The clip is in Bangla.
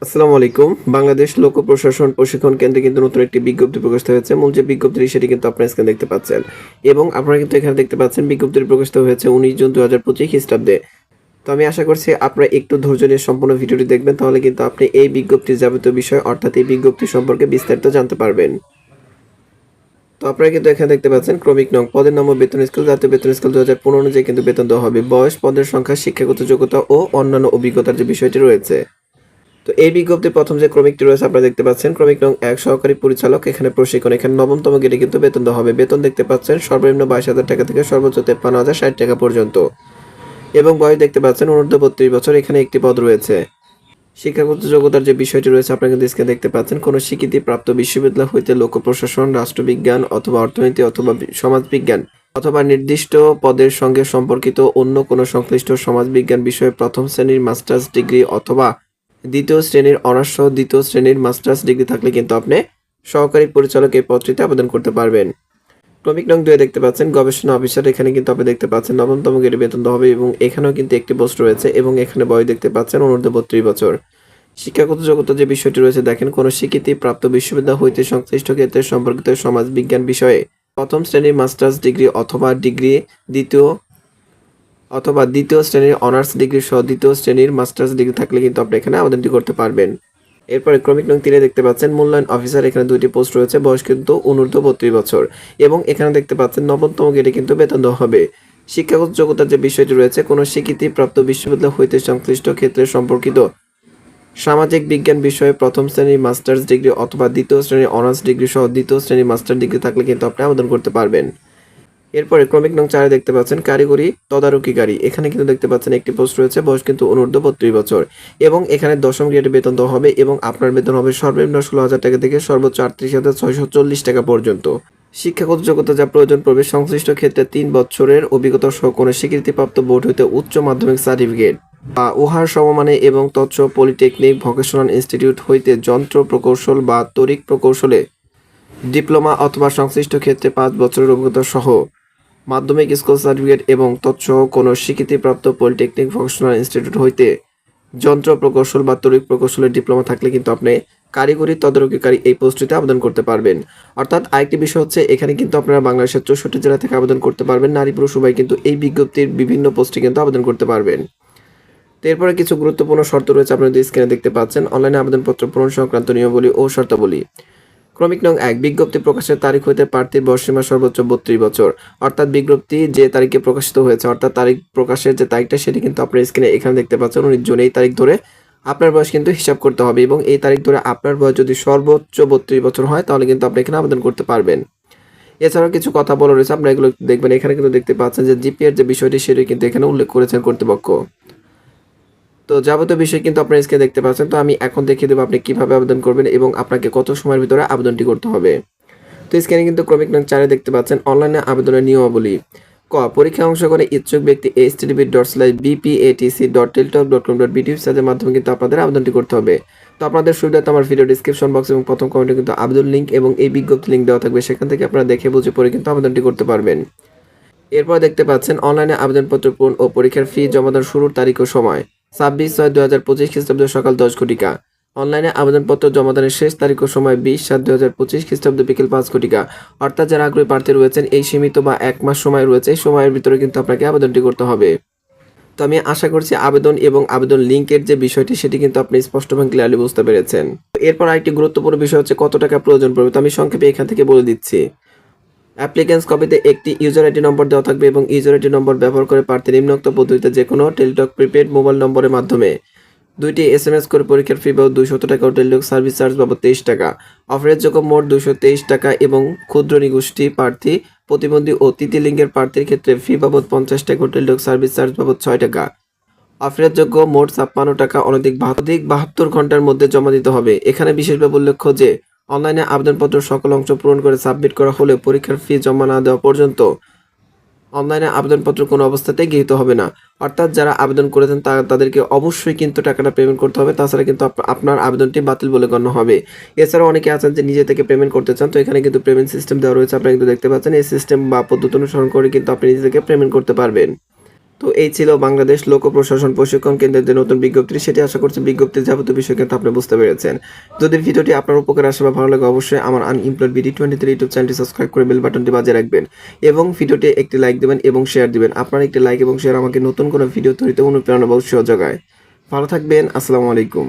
আসসালামু আলাইকুম। বাংলাদেশ লোক প্রশাসন প্রশিক্ষণ কেন্দ্রে কিন্তু নতুন একটি বিজ্ঞপ্তি প্রকাশিত হয়েছে। মূল যে বিজ্ঞপ্তিটি সেটি কিন্তু আপনারা স্ক্রিনে দেখতে পাচ্ছেন। এবং আপনারা কিন্তু এখানে দেখতে পাচ্ছেন বিজ্ঞপ্তিটি প্রকাশিত হয়েছে 19 জুন 2025 খ্রিস্টাব্দে। তো আমি আশা করছি আপনারা একটু ধৈর্য নিয়ে সম্পূর্ণ ভিডিওটি দেখবেন, তাহলে কিন্তু আপনি এই বিজ্ঞপ্তির যাবতীয় বিষয় অর্থাৎ এই বিজ্ঞপ্তি সম্পর্কে বিস্তারিত জানতে পারবেন। তো আপনারা কিন্তু এখানে দেখতে পাচ্ছেন ক্রমিক নং, পদের নাম ও বেতন স্কেল, জাতীয় বেতন স্কেল 2015 অনুযায়ী কিন্তু বেতন দেওয়া হবে। বয়স, পদের সংখ্যা, শিক্ষাগত যোগ্যতা ও অন্যান্য অভিজ্ঞতার যে বিষয়টি রয়েছে। তো এই বিজ্ঞপ্তির প্রথম যে ক্রমিকটি রয়েছে আপনারা দেখতে পাচ্ছেন ক্রমিক নং 1 সহকারী পরিচালক, এখানে প্রশিক্ষণ, এখানে নবমতম গ্রেডে কিন্তু বেতন দেওয়া হবে। বেতন দেখতে পাচ্ছেন সর্বনিম্ন 22,000 টাকা থেকে সর্বোচ্চ 53,060 টাকা পর্যন্ত। এবং বয়স দেখতে পাচ্ছেন অনূর্ধ্ব 32 বছর, এখানে একটি পদ রয়েছে। শিক্ষাগত যোগ্যতার যে বিষয়টি রয়েছে আপনারা কিন্তু স্ক্রিনে দেখতে পাচ্ছেন কোনো স্বীকৃতিপ্রাপ্ত বিশ্ববিদ্যালয় হইতে লোক প্রশাসন, রাষ্ট্রবিজ্ঞান অথবা অর্থনীতি অথবা সমাজবিজ্ঞান অথবা নির্দিষ্ট পদের সঙ্গে সম্পর্কিত অন্য কোনো সংশ্লিষ্ট সমাজবিজ্ঞান বিষয়ে প্রথম শ্রেণীর মাস্টার্স ডিগ্রি অথবা দ্বিতীয় শ্রেণীর অনার্স সহ দ্বিতীয় শ্রেণীর মাস্টার্স ডিগ্রি থাকলে কিন্তু আপনি সহকারী পরিচালক এই পদটিতে আবেদন করতে পারবেন। ক্রমিক নং 2 দেখতে পাচ্ছেন গবেষণা অফিসার, এখানে কিন্তু আপনি দেখতে পাচ্ছেন নবমতম গ্রেডে বেতন দেওয়া হবে এবং এখানেও কিন্তু একটি পোস্ট রয়েছে এবং এখানে বয়স দেখতে পাচ্ছেন অনূর্ধ্ব 32 বছর। শিক্ষাগত যোগ্যতা যে বিষয়টি রয়েছে দেখেন কোনো স্বীকৃতি প্রাপ্ত বিশ্ববিদ্যালয় হইতে সংশ্লিষ্ট ক্ষেত্রে সম্পর্কিত সমাজবিজ্ঞান বিষয়ে প্রথম শ্রেণীর মাস্টার্স ডিগ্রি অথবা দ্বিতীয় শ্রেণীর অনার্স ডিগ্রি সহ দ্বিতীয় শ্রেণীর মাস্টার্স ডিগ্রি থাকলে কিন্তু আপনি এখানে আবেদনটি করতে পারবেন। এরপরে ক্রমিক নং 3 দেখতে পাচ্ছেন মূল্যায়ন অফিসার, এখানে দুইটি পোস্ট রয়েছে, বয়স কিন্তু অনূর্ধ্ব 32 বছর এবং এখানে দেখতে পাচ্ছেন নবমতম গ্রেডে কিন্তু বেতন দেওয়া হবে। শিক্ষাগত যোগ্যতার যে বিষয়টি রয়েছে কোনো স্বীকৃতি প্রাপ্ত বিশ্ববিদ্যালয় হইতে সংশ্লিষ্ট ক্ষেত্রে সম্পর্কিত সামাজিক বিজ্ঞান বিষয়ে প্রথম শ্রেণীর মাস্টার্স ডিগ্রি অথবা দ্বিতীয় শ্রেণীর অনার্স ডিগ্রি সহ দ্বিতীয় শ্রেণীর মাস্টার ডিগ্রি থাকলে কিন্তু আপনি আবেদন করতে পারবেন। এরপরে ক্রমিক নং 4 দেখতে পাচ্ছেন কারিগরি তদারকিকারী, এখানে কিন্তু দেখতে পাচ্ছেন একটি পোস্ট রয়েছে, বয়স কিন্তু অনূর্ধ্ব 32 বছর এবং এখানে দশম গ্রেডে বেতন দেওয়া হবে এবং আপনার বেতন হবে সর্বনিম্ন 16,000 টাকা থেকে সর্বোচ্চ 38,640 টাকা পর্যন্ত। শিক্ষাগত যোগ্যতা যা প্রয়োজন পড়বে সংশ্লিষ্ট ক্ষেত্রে 3 বছরের অভিজ্ঞতা সহ কোনো স্বীকৃতিপ্রাপ্ত বোর্ড হইতে উচ্চ মাধ্যমিক সার্টিফিকেট বা উহার সমমানে এবং তৎস পলিটেকনিক ভোকেশনাল ইনস্টিটিউট হইতে যন্ত্র প্রকৌশল বা তড়িৎ প্রকৌশলে ডিপ্লোমা অথবা সংশ্লিষ্ট ক্ষেত্রে 5 বছরের অভিজ্ঞতা সহ মাধ্যমিক স্কুল সার্টিফিকেট এবং তৎসহ কোনো স্বীকৃতিপ্রাপ্ত পলিটেকনিক ভোকেশনাল ইনস্টিটিউট হইতে যন্ত্র প্রকৌশল বা তড়িৎ প্রকৌশলের ডিপ্লোমা থাকলে কিন্তু আপনি কারিগরি তদারকিকারী এই পোস্টটিতে আবেদন করতে পারবেন। অর্থাৎ আরেকটি বিষয় হচ্ছে এখানে কিন্তু আপনারা বাংলাদেশের 64 জেলা থেকে আবেদন করতে পারবেন। নারী পুরুষ উভয় কিন্তু এই বিজ্ঞপ্তির বিভিন্ন পোস্টে কিন্তু আবেদন করতে পারবেন। তো এরপরে কিছু গুরুত্বপূর্ণ শর্ত রয়েছে, আপনারা স্ক্রিনে দেখতে পাচ্ছেন অনলাইনে আবেদনপত্র পূরণ সংক্রান্ত নিয়মাবলী ও শর্তাবলী। ক্রমিক নং 1 বিজ্ঞপ্তি প্রকাশের তারিখ হইতে প্রার্থীর বয়সসীমা সর্বোচ্চ 32 বছর, অর্থাৎ বিজ্ঞপ্তি যে তারিখে প্রকাশিত হয়েছে অর্থাৎ তারিখ প্রকাশের যে তারিখটা সেটি কিন্তু আপনার স্ক্রিনে এখানে দেখতে পাচ্ছেন 19 জুন, এই তারিখ ধরে আপনার বয়স কিন্তু হিসাব করতে হবে এবং এই তারিখ ধরে আপনার বয়স যদি সর্বোচ্চ 32 বছর হয় তাহলে কিন্তু আপনি এখানে আবেদন করতে পারবেন। এছাড়াও কিছু কথা বলা রয়েছে, আপনারা এগুলো দেখবেন। এখানে কিন্তু দেখতে পাচ্ছেন যে জিপিএর যে বিষয়টি সেটি কিন্তু এখানে উল্লেখ করেছেন কর্তৃপক্ষ। তো যাবতীয় বিষয় কিন্তু আপনার স্ক্রিনে দেখতে পাচ্ছেন। তো আমি এখন দেখিয়ে দেবো আপনি কিভাবে আবেদন করবেন এবং আপনাকে কত সময়ের ভিতরে আবেদনটি করতে হবে। তো স্ক্রিনে কিন্তু ক্রমিক নং 4 দেখতে পাচ্ছেন অনলাইনে আবেদনের নিয়মাবলী। পরীক্ষায় অংশগ্রহণে ইচ্ছুক ব্যক্তি http://bpatc.teltalk.com.bd ওয়েবসাইটের মাধ্যমে কিন্তু আপনাদের আবেদনটি করতে হবে। তো আপনাদের সুবিধার্থে আমার ভিডিও ডিসক্রিপশন বক্স এবং প্রথম কমেন্টে কিন্তু আবেদন লিঙ্ক এবং এই বিজ্ঞপ্তি লিঙ্ক দেওয়া থাকবে, সেখান থেকে আপনারা দেখে বুঝে পড়ে কিন্তু আবেদনটি করতে পারবেন। এরপর দেখতে পাচ্ছেন অনলাইনে আবেদনপত্র পূরণ ও পরীক্ষার ফি জমা দেওয়ার শুরুর তারিখ ও সময় 26/6/2025 খ্রিস্টাব্দ সকাল 10 ঘটিকা। অনলাইনে আবেদনপত্র জমাদানের শেষ তারিখ ও সময় 20/7/2025 খ্রিস্টাব্দ বিকেল 5 ঘটিকা। অর্থাৎ যারা আগ্রহী প্রার্থী রয়েছেন এই সীমিত বা 1 মাস সময় রয়েছে, এই সময়ের ভিতরে কিন্তু আপনাকে আবেদনটি করতে হবে। তো আমি আশা করছি আবেদন এবং আবেদন লিঙ্কের যে বিষয়টি সেটি কিন্তু আপনি স্পষ্ট এবং ক্লিয়ারলি বুঝতে পেরেছেন। এরপর আরেকটি গুরুত্বপূর্ণ বিষয় হচ্ছে কত টাকা প্রয়োজন পড়বে। তো আমি সংক্ষেপে এখান থেকে বলে দিচ্ছি। অ্যাপ্লিকেন্স কপিতে একটি ইউজার আইডি নম্বর দেওয়া থাকবে এবং ইউজার আইডি নম্বর ব্যবহার করে প্রার্থী নিম্নোক্ত পদ্ধতিতে যে কোনো টেলিটক প্রিপেড মোবাইল নম্বরের মাধ্যমে 2টি SMS করে পরীক্ষার ফি বাবদ 200 টাকা ও টেলিটক সার্ভিস চার্জ বাবদ 23 টাকা, অফারের যোগ্য মোট 223 টাকা এবং ক্ষুদ্র নিগোষ্ঠী প্রার্থী, প্রতিবন্ধী ও তৃতীয় লিঙ্গের প্রার্থীর ক্ষেত্রে ফি বাবদ 50 টাকা ও টেলিটক সার্ভিস চার্জ বাবদ 6 টাকা, অফারের যোগ্য মোট 56 টাকা অনধিক 72 ঘন্টার মধ্যে জমা দিতে হবে। এখানে বিশেষভাবে উল্লেখ্য যে অনলাইনে আবেদনপত্র সকল অংশ পূরণ করে সাবমিট করা হলেও পরীক্ষার ফি জমা না দেওয়া পর্যন্ত অনলাইনে আবেদনপত্র কোনো অবস্থাতেই গৃহীত হবে না। অর্থাৎ যারা আবেদন করেছেন তাদেরকে অবশ্যই কিন্তু টাকাটা পেমেন্ট করতে হবে, তাছাড়া কিন্তু আপনার আবেদনটি বাতিল বলে গণ্য হবে। এছাড়াও অনেকে আছেন যে নিজে থেকে পেমেন্ট করতে চান, তো এখানে কিন্তু পেমেন্ট সিস্টেম দেওয়া রয়েছে, আপনারা কিন্তু দেখতে পাচ্ছেন এই সিস্টেম বা পদ্ধতি অনুসরণ করে কিন্তু আপনি নিজে থেকে পেমেন্ট করতে পারবেন। তো এই ছিল বাংলাদেশ লোক প্রশাসন প্রশিক্ষণ কেন্দ্রের যে নতুন বিজ্ঞপ্তি, সেটি আশা করছি বিজ্ঞপ্তির যাবতীয় বিষয় কিন্তু আপনি বুঝতে পেরেছেন। যদি ভিডিওটি আপনার উপকারে আসে বা ভালো লাগে, অবশ্যই আমার আনএমপ্লয়েড বিডি 23 ইউটিউব চ্যানেলটি সাবস্ক্রাইব করে বেল বাটনটি বাজিয়ে রাখবেন এবং ভিডিওটি একটি লাইক দিবেন এবং শেয়ার দিবেন। আপনার একটি লাইক এবং শেয়ার আমাকে নতুন কোনো ভিডিও তৈরিতে অনুপ্রেরণা বা উৎসাহ যোগায়। ভালো থাকবেন। আসসালামু আলাইকুম।